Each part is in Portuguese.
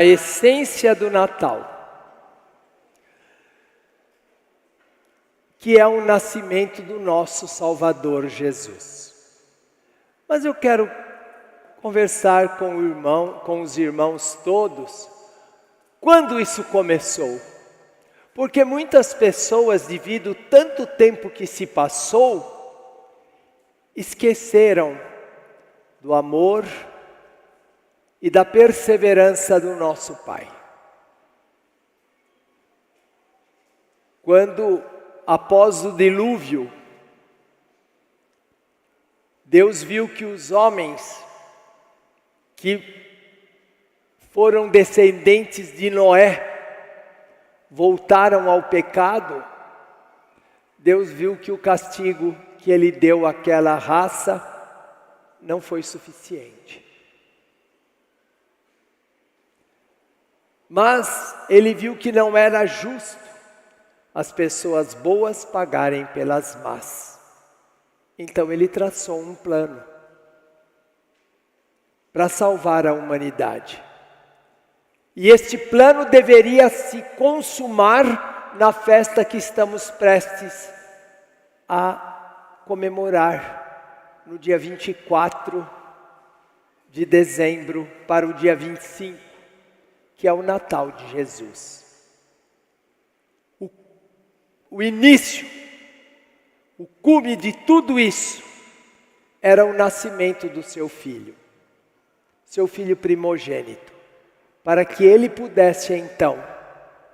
a essência do Natal, que é o nascimento do nosso Salvador Jesus. Mas eu quero conversar com os irmãos todos, quando isso começou? Porque muitas pessoas, devido tanto tempo que se passou, esqueceram do amor e da perseverança do nosso Pai. Quando, após o dilúvio, Deus viu que os homens que foram descendentes de Noé voltaram ao pecado, Deus viu que o castigo que Ele deu àquela raça não foi suficiente. Mas Ele viu que não era justo as pessoas boas pagarem pelas más. Então Ele traçou um plano para salvar a humanidade. E este plano deveria se consumar na festa que estamos prestes a comemorar, no dia 24 de dezembro para o dia 25, que é o Natal de Jesus. O início, o cume de tudo isso, era o nascimento do seu filho primogênito, para que ele pudesse então,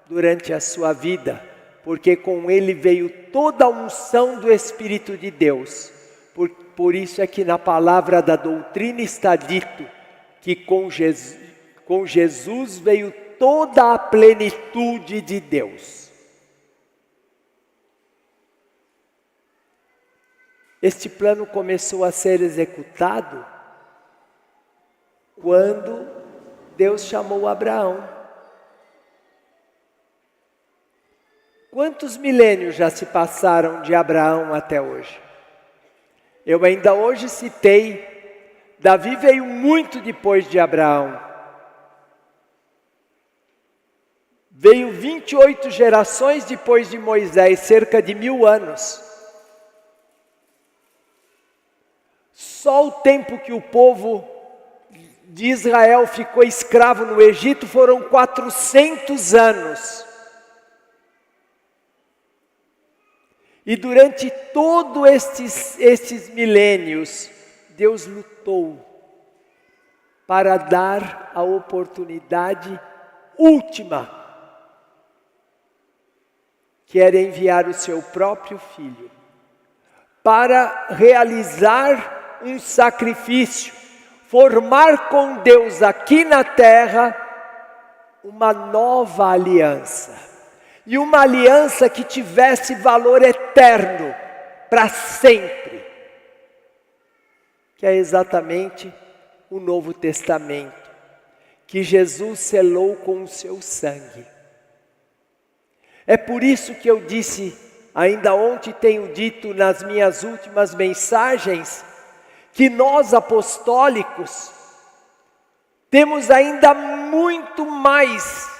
durante a sua vida, porque com ele veio toda a unção do Espírito de Deus, por isso é que na palavra da doutrina está dito que com Jesus veio toda a plenitude de Deus. Este plano começou a ser executado quando Deus chamou Abraão. Quantos milênios já se passaram de Abraão até hoje? Eu ainda hoje citei, Davi veio muito depois de Abraão. Veio 28 gerações depois de Moisés, cerca de 1000 anos. Só o tempo que o povo de Israel ficou escravo no Egito foram 400 anos. E durante todos estes milênios, Deus lutou para dar a oportunidade última, que era enviar o seu próprio filho, para realizar um sacrifício, formar com Deus aqui na terra uma nova aliança. E uma aliança que tivesse valor eterno, para sempre. Que é exatamente o Novo Testamento, que Jesus selou com o seu sangue. É por isso que eu disse, ainda ontem tenho dito nas minhas últimas mensagens, que nós apostólicos temos ainda muito mais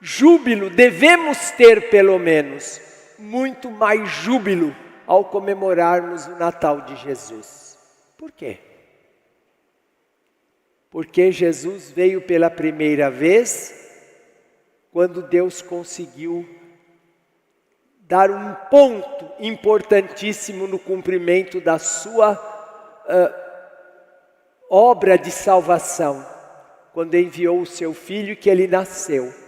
júbilo, devemos ter pelo menos, muito mais júbilo ao comemorarmos o Natal de Jesus. Por quê? Porque Jesus veio pela primeira vez, quando Deus conseguiu dar um ponto importantíssimo no cumprimento da sua obra de salvação, quando enviou o seu filho que ele nasceu.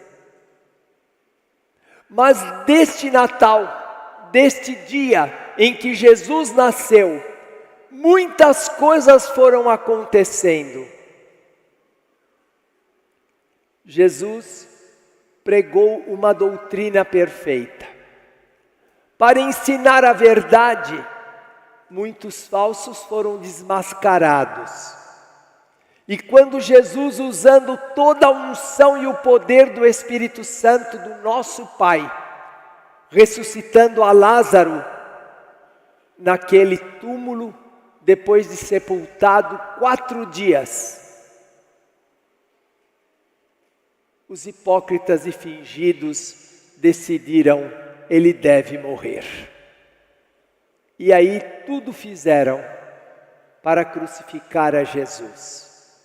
Mas deste Natal, deste dia em que Jesus nasceu, muitas coisas foram acontecendo. Jesus pregou uma doutrina perfeita. Para ensinar a verdade, muitos falsos foram desmascarados. E quando Jesus, usando toda a unção e o poder do Espírito Santo do nosso Pai, ressuscitando a Lázaro naquele túmulo, depois de sepultado 4 dias, os hipócritas e fingidos decidiram: ele deve morrer. E aí tudo fizeram para crucificar a Jesus.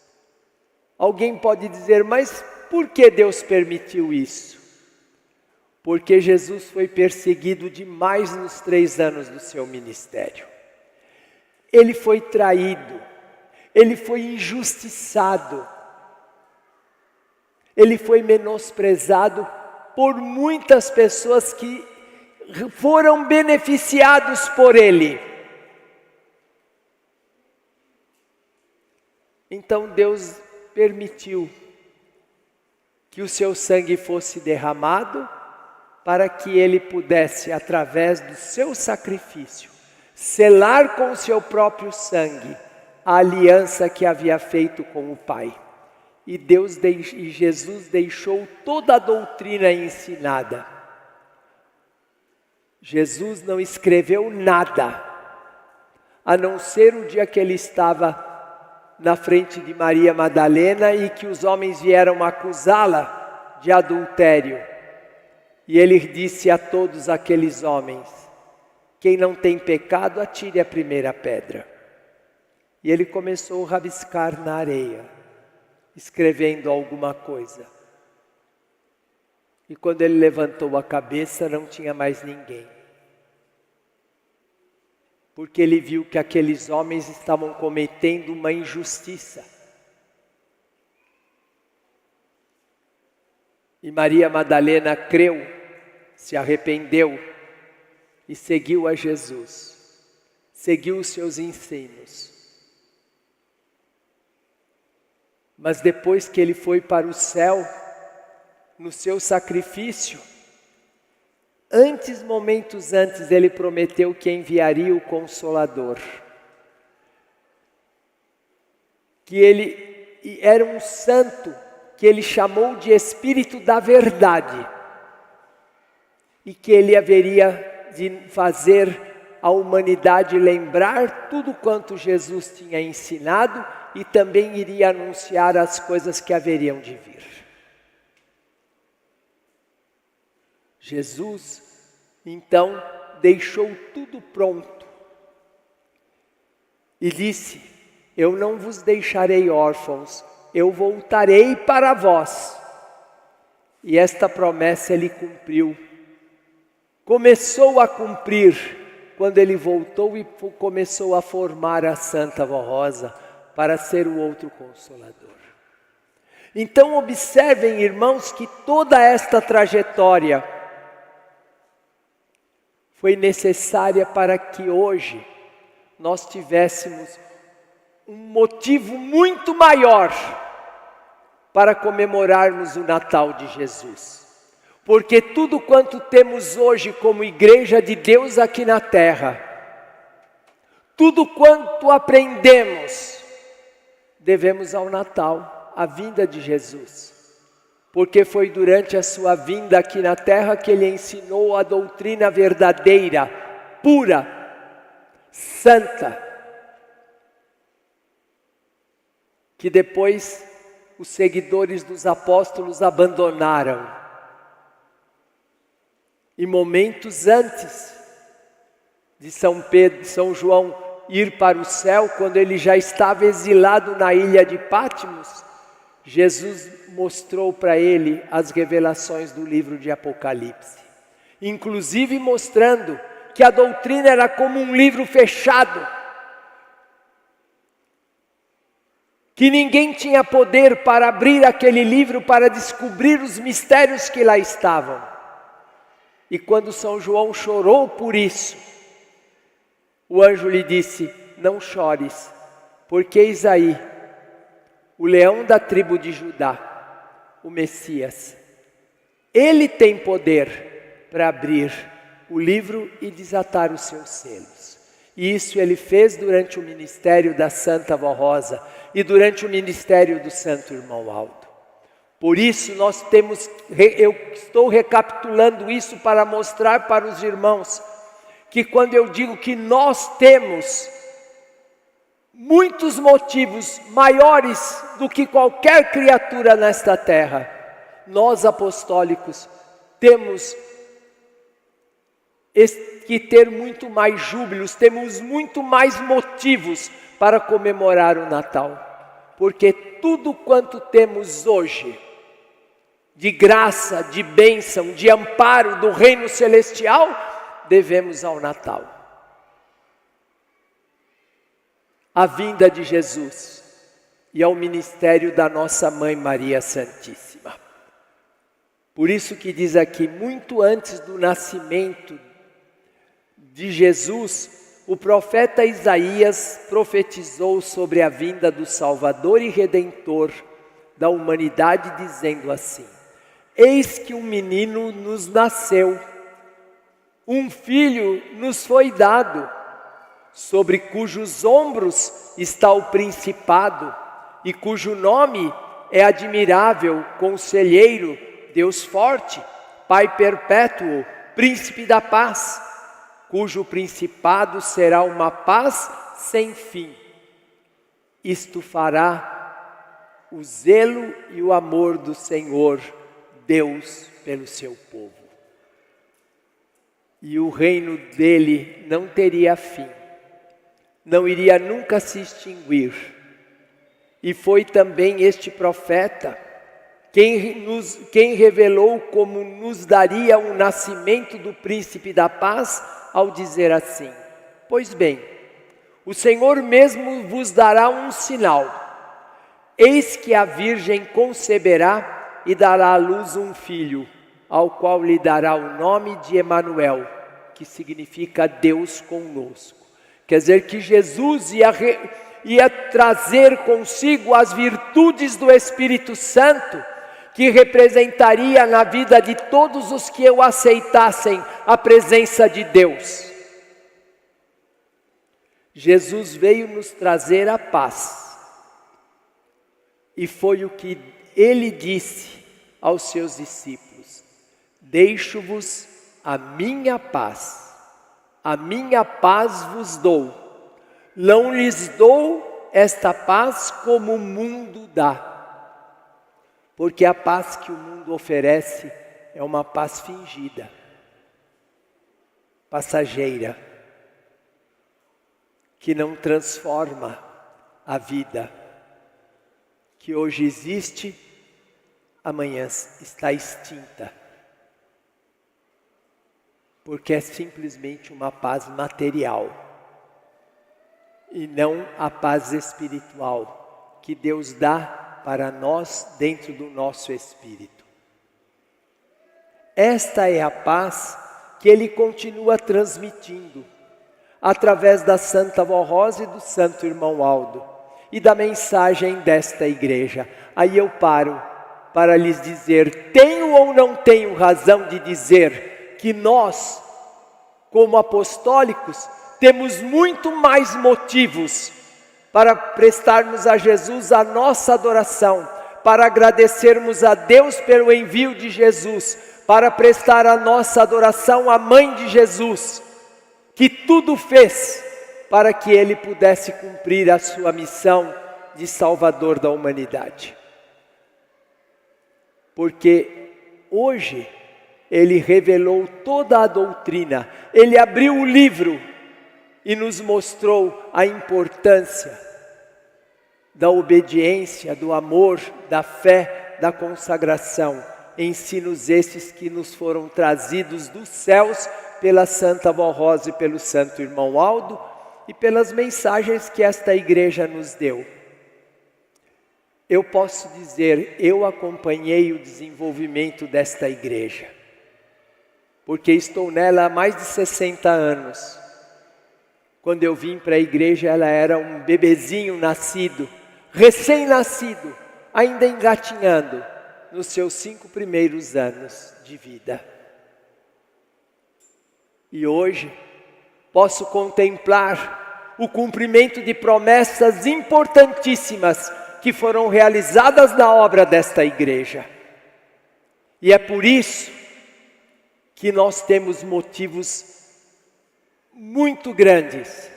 Alguém pode dizer: mas por que Deus permitiu isso? Porque Jesus foi perseguido demais nos 3 anos do seu ministério. Ele foi traído, ele foi injustiçado, ele foi menosprezado por muitas pessoas que foram beneficiados por ele. Então Deus permitiu que o seu sangue fosse derramado para que ele pudesse, através do seu sacrifício, selar com o seu próprio sangue a aliança que havia feito com o Pai. E Jesus deixou toda a doutrina ensinada. Jesus não escreveu nada, a não ser o dia que ele estava na frente de Maria Madalena e que os homens vieram acusá-la de adultério. E ele disse a todos aqueles homens: quem não tem pecado, atire a primeira pedra. E ele começou a rabiscar na areia, escrevendo alguma coisa. E quando ele levantou a cabeça, não tinha mais ninguém. Porque ele viu que aqueles homens estavam cometendo uma injustiça. E Maria Madalena creu, se arrependeu e seguiu a Jesus, seguiu os seus ensinos. Mas depois que ele foi para o céu, no seu sacrifício, momentos antes, ele prometeu que enviaria o Consolador. Que ele era um santo, que ele chamou de Espírito da Verdade. E que ele haveria de fazer a humanidade lembrar tudo quanto Jesus tinha ensinado e também iria anunciar as coisas que haveriam de vir. Jesus, então, deixou tudo pronto e disse: eu não vos deixarei órfãos, eu voltarei para vós. E esta promessa ele cumpriu. Começou a cumprir quando ele voltou e começou a formar a Santa Vó Rosa para ser o outro Consolador. Então observem, irmãos, que toda esta trajetória foi necessária para que hoje nós tivéssemos um motivo muito maior para comemorarmos o Natal de Jesus. Porque tudo quanto temos hoje como Igreja de Deus aqui na terra, tudo quanto aprendemos, devemos ao Natal, à vinda de Jesus. Porque foi durante a sua vinda aqui na terra que ele ensinou a doutrina verdadeira, pura, santa, que depois os seguidores dos apóstolos abandonaram. E momentos antes de São João ir para o céu, quando ele já estava exilado na ilha de Patmos, Jesus mostrou para ele as revelações do livro de Apocalipse, inclusive mostrando que a doutrina era como um livro fechado, que ninguém tinha poder para abrir aquele livro para descobrir os mistérios que lá estavam. E quando São João chorou por isso, o anjo lhe disse: não chores, porque eis aí o leão da tribo de Judá, o Messias. Ele tem poder para abrir o livro e desatar os seus selos. E isso ele fez durante o ministério da Santa Vó Rosa e durante o ministério do Santo Irmão Aldo. Por isso eu estou recapitulando isso para mostrar para os irmãos que quando eu digo que nós temos muitos motivos maiores do que qualquer criatura nesta terra, nós apostólicos temos que ter muito mais júbilos, temos muito mais motivos para comemorar o Natal, porque tudo quanto temos hoje, de graça, de bênção, de amparo do reino celestial, devemos ao Natal. A vinda de Jesus e ao ministério da nossa Mãe Maria Santíssima. Por isso que diz aqui, muito antes do nascimento de Jesus, o profeta Isaías profetizou sobre a vinda do Salvador e Redentor da humanidade, dizendo assim: eis que um menino nos nasceu, um filho nos foi dado, sobre cujos ombros está o principado, e cujo nome é admirável, Conselheiro, Deus forte, Pai perpétuo, Príncipe da paz, cujo principado será uma paz sem fim. Isto fará o zelo e o amor do Senhor, Deus, pelo seu povo. E o reino dele não teria fim, não iria nunca se extinguir. E foi também este profeta quem revelou como nos daria o nascimento do príncipe da paz, ao dizer assim: pois bem, o Senhor mesmo vos dará um sinal. Eis que a virgem conceberá e dará à luz um filho, ao qual lhe dará o nome de Emanuel, que significa Deus conosco. Quer dizer que Jesus ia trazer consigo as virtudes do Espírito Santo, que representaria na vida de todos os que o aceitassem a presença de Deus. Jesus veio nos trazer a paz, e foi o que ele disse aos seus discípulos: deixo-vos a minha paz vos dou, não lhes dou esta paz como o mundo dá. Porque a paz que o mundo oferece é uma paz fingida, passageira, que não transforma a vida, que hoje existe, amanhã está extinta, porque é simplesmente uma paz material, e não a paz espiritual que Deus dá para nós dentro do nosso espírito. Esta é a paz que ele continua transmitindo através da Santa Vó Rosa e do Santo Irmão Aldo e da mensagem desta igreja. Aí eu paro para lhes dizer: tenho ou não tenho razão de dizer que nós, como apostólicos, temos muito mais motivos para prestarmos a Jesus a nossa adoração, para agradecermos a Deus pelo envio de Jesus, para prestar a nossa adoração à Mãe de Jesus, que tudo fez para que Ele pudesse cumprir a sua missão de Salvador da humanidade. Porque hoje Ele revelou toda a doutrina, Ele abriu o livro e nos mostrou a importância da obediência, do amor, da fé, da consagração. Ensinos estes que nos foram trazidos dos céus pela Santa Vó Rosa e pelo Santo Irmão Aldo e pelas mensagens que esta igreja nos deu. Eu posso dizer, eu acompanhei o desenvolvimento desta igreja, porque estou nela há mais de 60 anos. Quando eu vim para a igreja, ela era um bebezinho nascido, recém-nascido, ainda engatinhando, nos seus 5 primeiros anos de vida. E hoje, posso contemplar o cumprimento de promessas importantíssimas que foram realizadas na obra desta igreja. E é por isso que nós temos motivos muito grandes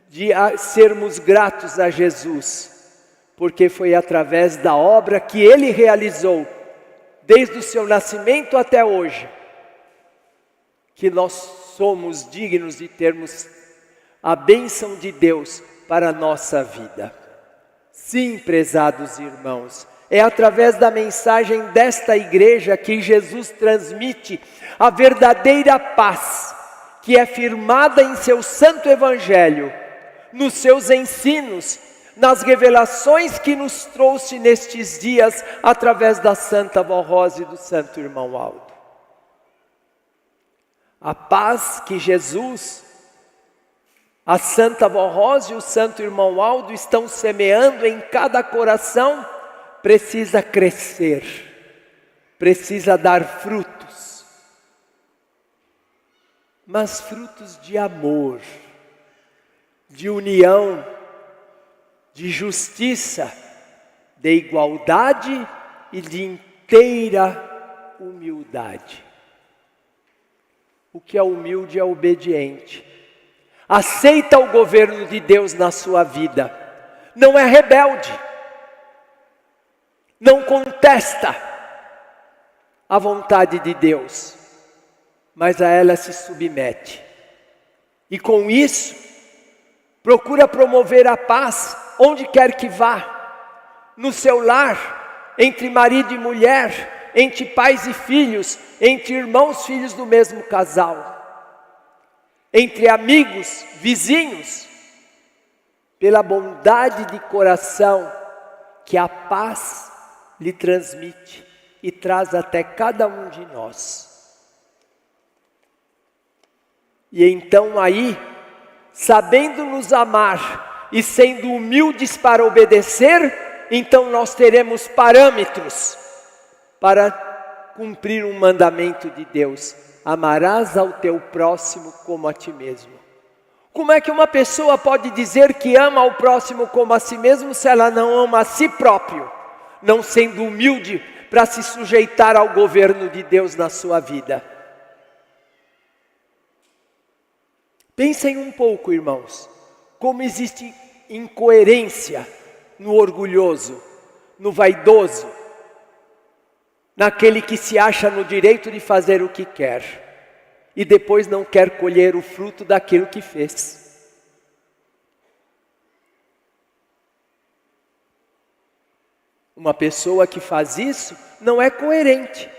de sermos gratos a Jesus, porque foi através da obra que Ele realizou desde o seu nascimento até hoje, que nós somos dignos de termos a bênção de Deus para a nossa vida. Sim, prezados irmãos, é através da mensagem desta igreja que Jesus transmite a verdadeira paz, que é firmada em seu santo evangelho, nos seus ensinos, nas revelações que nos trouxe nestes dias, através da Santa Avó Rosa e do Santo Irmão Aldo. A paz que Jesus, a Santa Avó Rosa e o Santo Irmão Aldo estão semeando em cada coração, precisa crescer, precisa dar frutos, mas frutos de amor, de união, de justiça, de igualdade e de inteira humildade. O que é humilde é obediente. Aceita o governo de Deus na sua vida. Não é rebelde. Não contesta a vontade de Deus, mas a ela se submete. E com isso, procura promover a paz onde quer que vá. No seu lar, entre marido e mulher, entre pais e filhos, entre irmãos, filhos do mesmo casal, entre amigos, vizinhos, pela bondade de coração que a paz lhe transmite e traz até cada um de nós. E então aí, sabendo nos amar e sendo humildes para obedecer, então nós teremos parâmetros para cumprir um mandamento de Deus: amarás ao teu próximo como a ti mesmo. Como é que uma pessoa pode dizer que ama ao próximo como a si mesmo se ela não ama a si próprio, não sendo humilde para se sujeitar ao governo de Deus na sua vida? Pensem um pouco, irmãos, como existe incoerência no orgulhoso, no vaidoso, naquele que se acha no direito de fazer o que quer e depois não quer colher o fruto daquilo que fez. Uma pessoa que faz isso não é coerente.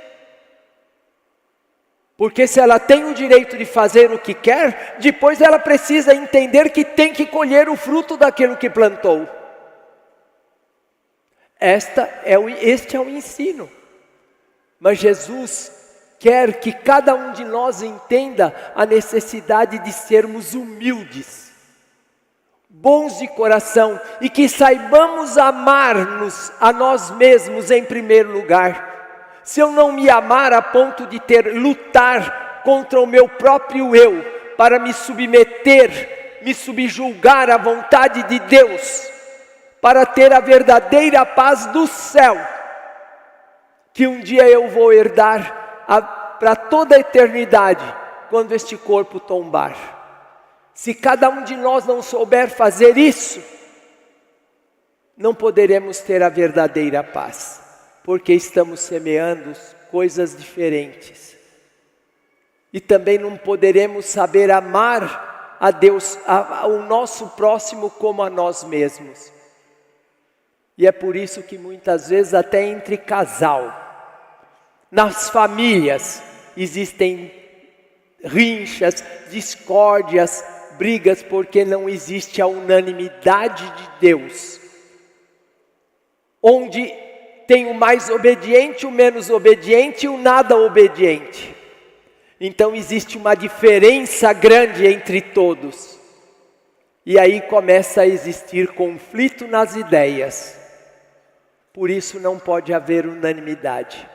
Porque se ela tem o direito de fazer o que quer, depois ela precisa entender que tem que colher o fruto daquilo que plantou. Este é o ensino. Mas Jesus quer que cada um de nós entenda a necessidade de sermos humildes, bons de coração, e que saibamos amar-nos a nós mesmos em primeiro lugar. Se eu não me amar a ponto de lutar contra o meu próprio eu, para me submeter, me subjugar à vontade de Deus, para ter a verdadeira paz do céu, que um dia eu vou herdar para toda a eternidade, quando este corpo tombar. Se cada um de nós não souber fazer isso, não poderemos ter a verdadeira paz, porque estamos semeando coisas diferentes. E também não poderemos saber amar a Deus, o nosso próximo como a nós mesmos. E é por isso que muitas vezes até entre casal, nas famílias, existem rinchas, discórdias, brigas, porque não existe a unanimidade de Deus. Onde tem o mais obediente, o menos obediente e o nada obediente. Então existe uma diferença grande entre todos. E aí começa a existir conflito nas ideias. Por isso não pode haver unanimidade.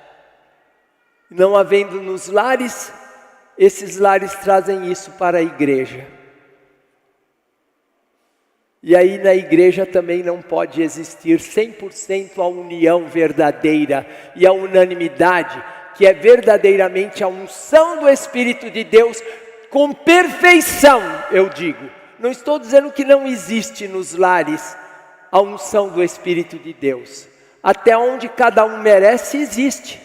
Não havendo nos lares, esses lares trazem isso para a igreja. E aí na igreja também não pode existir 100% a união verdadeira e a unanimidade, que é verdadeiramente a unção do Espírito de Deus com perfeição, eu digo. Não estou dizendo que não existe nos lares a unção do Espírito de Deus. Até onde cada um merece, existe.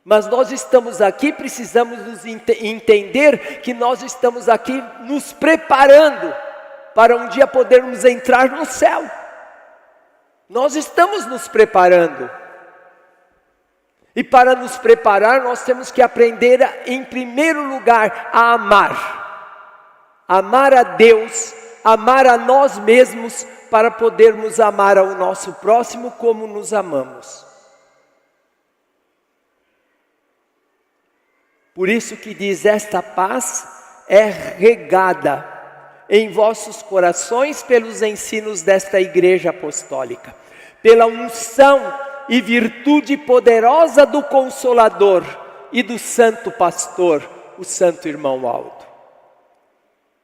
Mas nós estamos aqui, precisamos entender que nós estamos aqui nos preparando para um dia podermos entrar no céu. Nós estamos nos preparando. E para nos preparar, nós temos que aprender, em primeiro lugar, a amar. Amar a Deus, amar a nós mesmos, para podermos amar ao nosso próximo como nos amamos. Por isso que diz, esta paz é regada em vossos corações pelos ensinos desta igreja apostólica, pela unção e virtude poderosa do Consolador e do Santo Pastor, o Santo Irmão Aldo.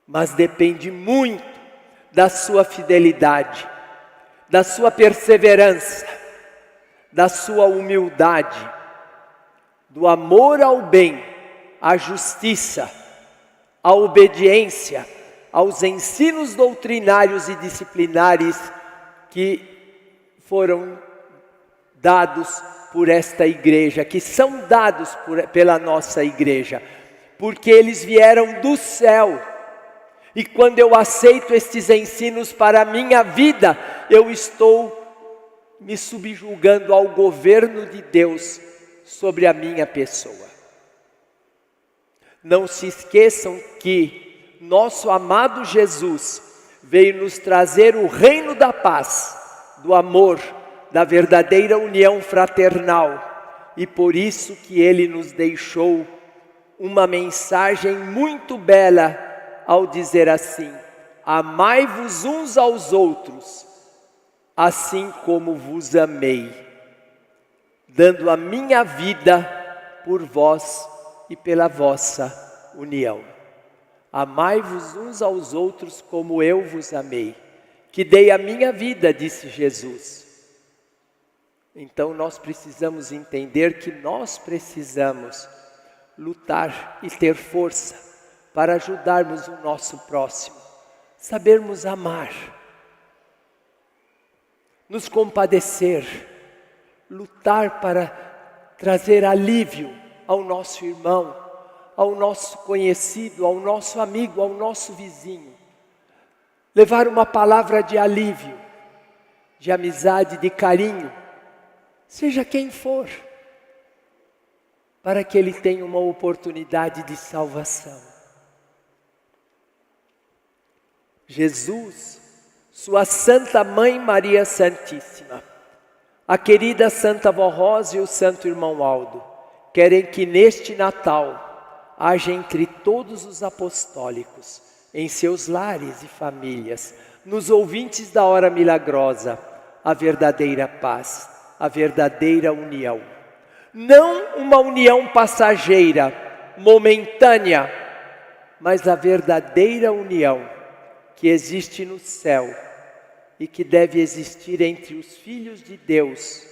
Mas depende muito da sua fidelidade, da sua perseverança, da sua humildade, do amor ao bem, à justiça, à obediência, aos ensinos doutrinários e disciplinares que foram dados por esta igreja, que são dados pela nossa igreja, porque eles vieram do céu. E quando eu aceito estes ensinos para a minha vida, eu estou me subjugando ao governo de Deus sobre a minha pessoa. Não se esqueçam que nosso amado Jesus veio nos trazer o reino da paz, do amor, da verdadeira união fraternal. E por isso que Ele nos deixou uma mensagem muito bela ao dizer assim: amai-vos uns aos outros, assim como vos amei, dando a minha vida por vós e pela vossa união. Amai-vos uns aos outros como eu vos amei, que dei a minha vida, disse Jesus. Então nós precisamos entender que nós precisamos lutar e ter força para ajudarmos o nosso próximo, sabermos amar, nos compadecer, lutar para trazer alívio ao nosso irmão, ao nosso conhecido, ao nosso amigo, ao nosso vizinho. Levar uma palavra de alívio, de amizade, de carinho, seja quem for, para que ele tenha uma oportunidade de salvação. Jesus, sua Santa Mãe Maria Santíssima, a querida Santa Vó Rosa e o Santo Irmão Aldo, querem que neste Natal haja entre todos os apostólicos, em seus lares e famílias, nos ouvintes da hora milagrosa, a verdadeira paz, a verdadeira união. Não uma união passageira, momentânea, mas a verdadeira união que existe no céu e que deve existir entre os filhos de Deus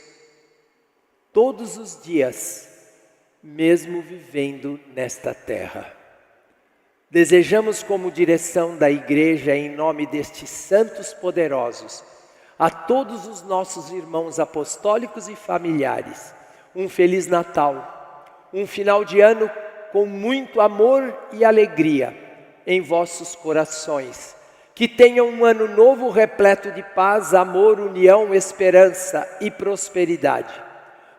todos os dias, mesmo vivendo nesta terra. Desejamos, como direção da igreja, em nome destes santos poderosos, a todos os nossos irmãos apostólicos e familiares, um Feliz Natal, um final de ano com muito amor e alegria em vossos corações. Que tenham um ano novo repleto de paz, amor, união, esperança e prosperidade.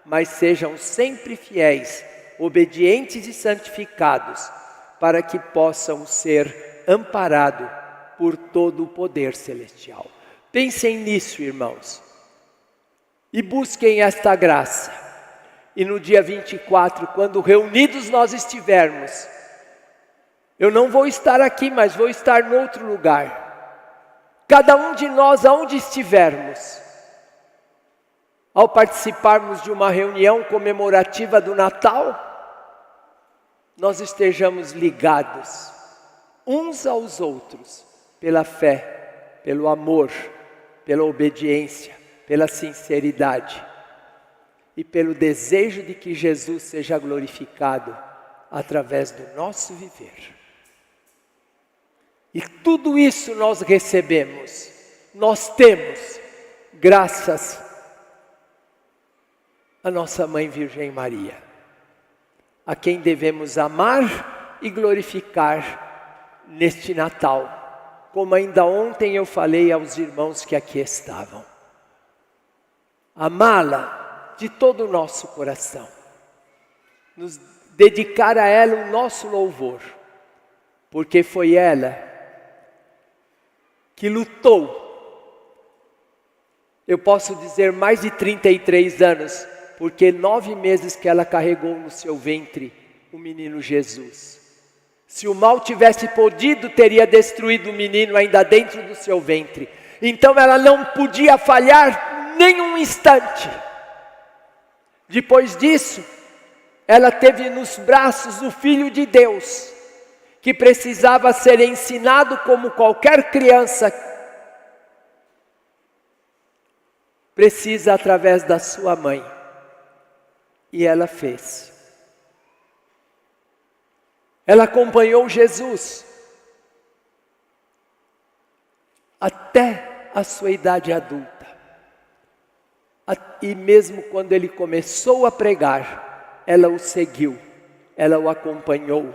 Mas sejam sempre fiéis, obedientes e santificados, para que possam ser amparados por todo o poder celestial. Pensem nisso, irmãos, e busquem esta graça. E no dia 24, quando reunidos nós estivermos, eu não vou estar aqui, mas vou estar em outro lugar. Cada um de nós, aonde estivermos, ao participarmos de uma reunião comemorativa do Natal, nós estejamos ligados uns aos outros pela fé, pelo amor, pela obediência, pela sinceridade e pelo desejo de que Jesus seja glorificado através do nosso viver. E tudo isso nós recebemos, nós temos, graças à nossa Mãe Virgem Maria. a quem devemos amar e glorificar neste Natal, como ainda ontem eu falei aos irmãos que aqui estavam. Amá-la de todo o nosso coração, nos dedicar a ela o nosso louvor, porque foi ela que lutou. Eu posso dizer mais de 33 anos, porque 9 meses que ela carregou no seu ventre o menino Jesus. Se o mal tivesse podido, teria destruído o menino ainda dentro do seu ventre. Então ela não podia falhar nem um instante. Depois disso, ela teve nos braços o Filho de Deus, que precisava ser ensinado como qualquer criança precisa através da sua mãe. E ela fez. Ela acompanhou Jesus até a sua idade adulta. E mesmo quando ele começou a pregar, ela o seguiu, ela o acompanhou.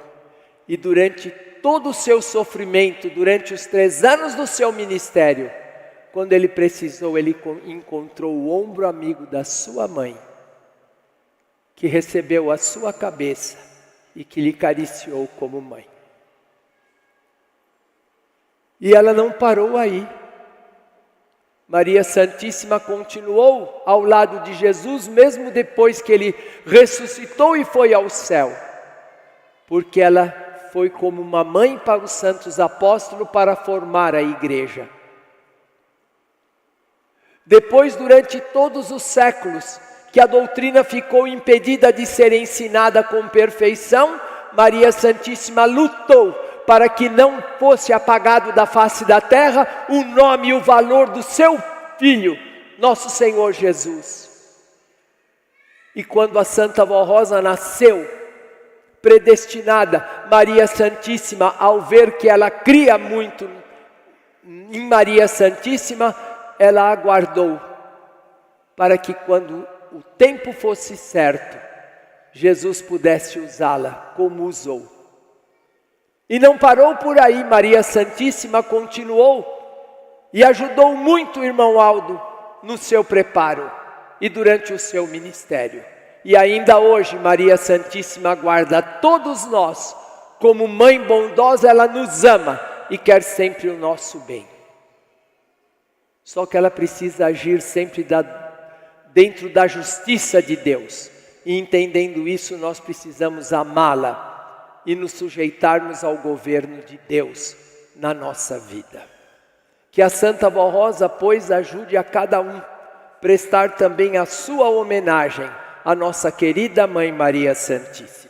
E durante todo o seu sofrimento, durante os 3 anos do seu ministério, quando ele precisou, ele encontrou o ombro amigo da sua mãe, que recebeu a sua cabeça e que lhe cariciou como mãe. E ela não parou aí. Maria Santíssima continuou ao lado de Jesus, mesmo depois que ele ressuscitou e foi ao céu, porque ela foi como uma mãe para os santos apóstolos para formar a igreja. Depois, durante todos os séculos, que a doutrina ficou impedida de ser ensinada com perfeição, Maria Santíssima lutou para que não fosse apagado da face da terra o nome e o valor do seu Filho, nosso Senhor Jesus. E quando a Santa Vó Rosa nasceu, predestinada, Maria Santíssima, ao ver que ela cria muito em Maria Santíssima, ela aguardou para que quando o tempo fosse certo, Jesus pudesse usá-la como usou. E não parou por aí, Maria Santíssima continuou e ajudou muito o irmão Aldo no seu preparo e durante o seu ministério. E ainda hoje Maria Santíssima guarda todos nós, como mãe bondosa ela nos ama e quer sempre o nosso bem. Só que ela precisa agir sempre dentro da justiça de Deus. E entendendo isso, nós precisamos amá-la e nos sujeitarmos ao governo de Deus na nossa vida. Que a Santa Vó Rosa, pois, ajude a cada um prestar também a sua homenagem à nossa querida Mãe Maria Santíssima.